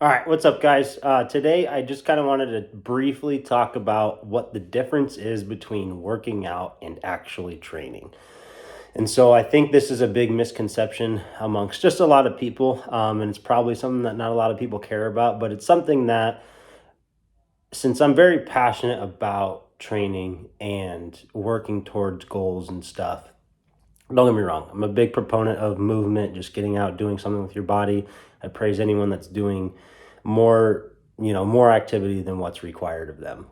All right, what's up, guys? Today, I just kind of wanted to briefly talk about what the difference is between working out and actually training. And so, I think this is a big misconception amongst just a lot of people, and it's probably something that not a lot of people care about, but it's something that, since I'm very passionate about training and working towards goals and stuff, don't get me wrong, I'm a big proponent of movement, just getting out, doing something with your body. I praise anyone that's doing more activity than what's required of them.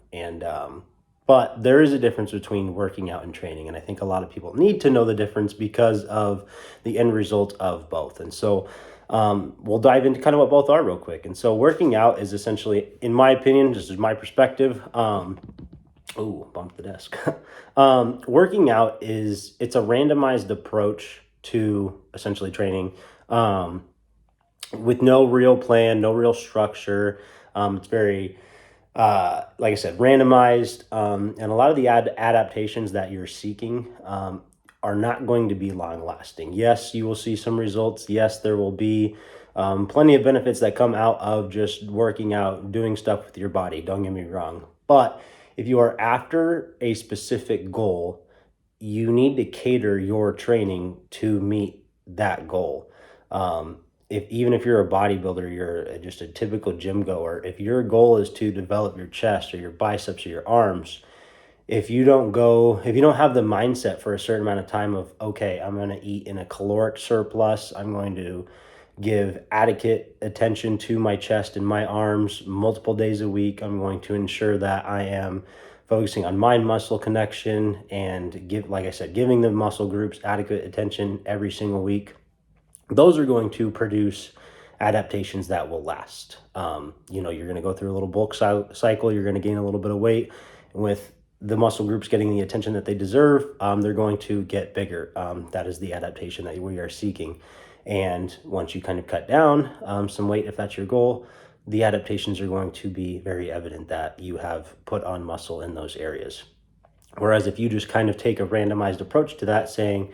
But there is a difference between working out and training. And I think a lot of people need to know the difference because of the end result of both. And so we'll dive into kind of what both are real quick. And so working out is essentially, in my opinion, just as my perspective, oh, bumped the desk. Working out it's a randomized approach to essentially training, with no real plan, no real structure. It's very, like I said, randomized, and a lot of the adaptations that you're seeking are not going to be long lasting. Yes, you will see some results. Yes, there will be plenty of benefits that come out of just working out, doing stuff with your body. Don't get me wrong. But if you are after a specific goal, you need to cater your training to meet that goal. If even if you're a bodybuilder, you're just a typical gym goer. If your goal is to develop your chest or your biceps or your arms, if you don't have the mindset for a certain amount of time of, okay, I'm going to eat in a caloric surplus, I'm going to give adequate attention to my chest and my arms multiple days a week, I'm going to ensure that I am focusing on mind muscle connection and like I said, giving the muscle groups adequate attention every single week. Those are going to produce adaptations that will last. You're going to go through a little bulk cycle, you're going to gain a little bit of weight. And with the muscle groups getting the attention that they deserve, they're going to get bigger. That is the adaptation that we are seeking. And once you kind of cut down some weight, if that's your goal, the adaptations are going to be very evident that you have put on muscle in those areas. Whereas if you just kind of take a randomized approach to that, saying,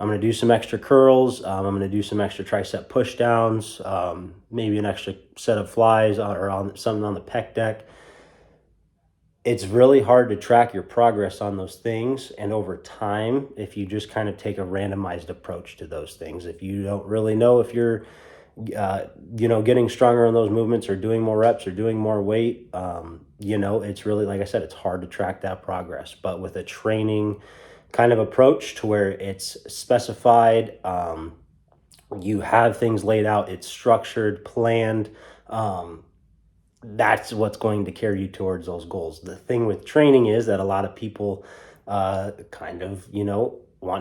I'm going to do some extra curls, I'm going to do some extra tricep push downs, maybe an extra set of flies or on something on the pec deck, it's really hard to track your progress on those things. And over time, if you just kind of take a randomized approach to those things, if you don't really know if you're getting stronger on those movements or doing more reps or doing more weight, it's really, like I said, it's hard to track that progress. But with a training kind of approach to where it's specified, you have things laid out, it's structured, planned, that's what's going to carry you towards those goals. The thing with training is that a lot of people want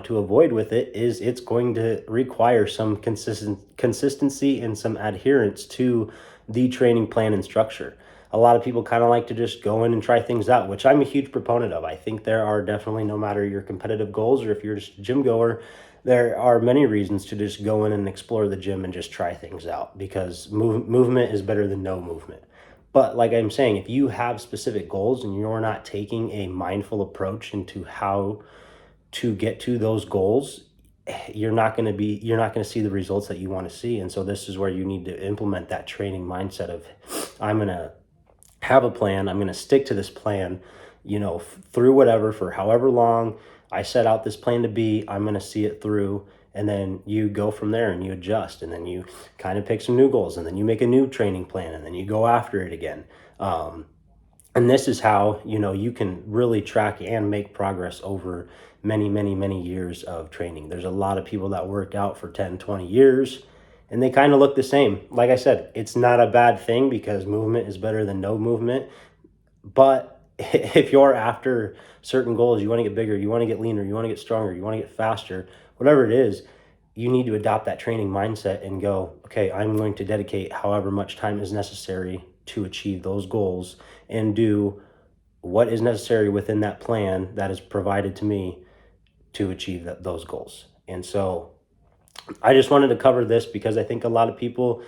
to avoid with it is it's going to require some consistency and some adherence to the training plan and structure. A lot of people kind of like to just go in and try things out, which I'm a huge proponent of. I think there are definitely, no matter your competitive goals or if you're just a gym goer, there are many reasons to just go in and explore the gym and just try things out, because movement is better than no movement. But like I'm saying, if you have specific goals and you're not taking a mindful approach into how to get to those goals, you're not going to see the results that you want to see. And so this is where you need to implement that training mindset of, I'm going to have a plan, I'm going to stick to this plan, through whatever, for however long I set out this plan to be, I'm going to see it through. And then you go from there and you adjust, and then you kind of pick some new goals, and then you make a new training plan, and then you go after it again. And this is how you can really track and make progress over many, many, many years of training. There's a lot of people that worked out for 10, 20 years, and they kind of look the same. Like I said, it's not a bad thing, because movement is better than no movement. But if you're after certain goals, you want to get bigger, you want to get leaner, you want to get stronger, you want to get faster, whatever it is, you need to adopt that training mindset and go, okay, I'm going to dedicate however much time is necessary to achieve those goals, and do what is necessary within that plan that is provided to me to achieve those goals. And so I just wanted to cover this because I think a lot of people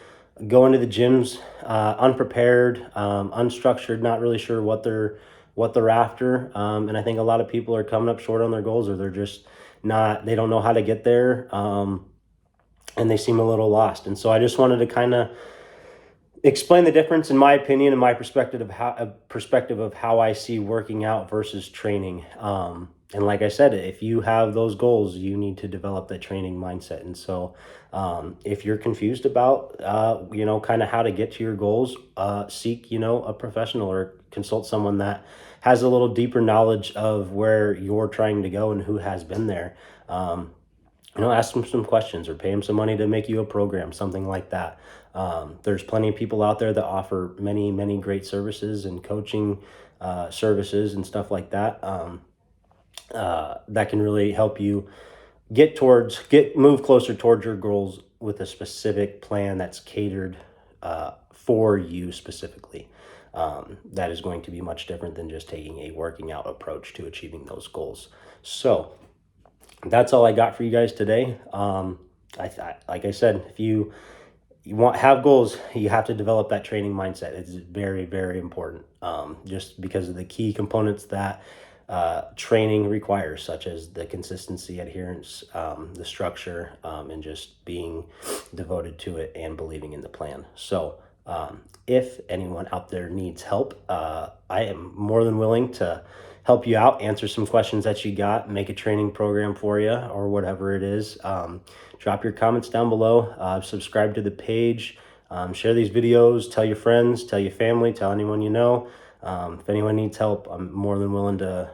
go into the gyms unprepared, unstructured, not really sure what they're after, and I think a lot of people are coming up short on their goals, or they're just not, they don't know how to get there, and they seem a little lost. And so I just wanted to kind of explain the difference, in my opinion, and my perspective of how I see working out versus training. And like I said, if you have those goals, you need to develop that training mindset. And so, if you're confused about, kind of how to get to your goals, seek, a professional or consult someone that has a little deeper knowledge of where you're trying to go and who has been there. Ask them some questions or pay them some money to make you a program, something like that. There's plenty of people out there that offer many, many great services and coaching services and stuff like that, that can really help you move closer towards your goals with a specific plan that's catered for you specifically. That is going to be much different than just taking a working out approach to achieving those goals. So that's all I got for you guys today. Like I said, if you have goals, you have to develop that training mindset. It's very, very important, just because of the key components that training requires, such as the consistency, adherence, the structure, and just being devoted to it and believing in the plan. So if anyone out there needs help, I am more than willing to help you out, answer some questions that you got, make a training program for you, or whatever it is. Drop your comments down below, subscribe to the page, share these videos, tell your friends, tell your family, tell anyone you know. If anyone needs help, I'm more than willing to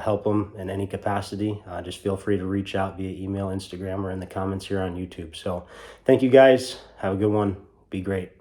help them in any capacity. Just feel free to reach out via email, Instagram, or in the comments here on YouTube. So thank you guys. Have a good one. Be great.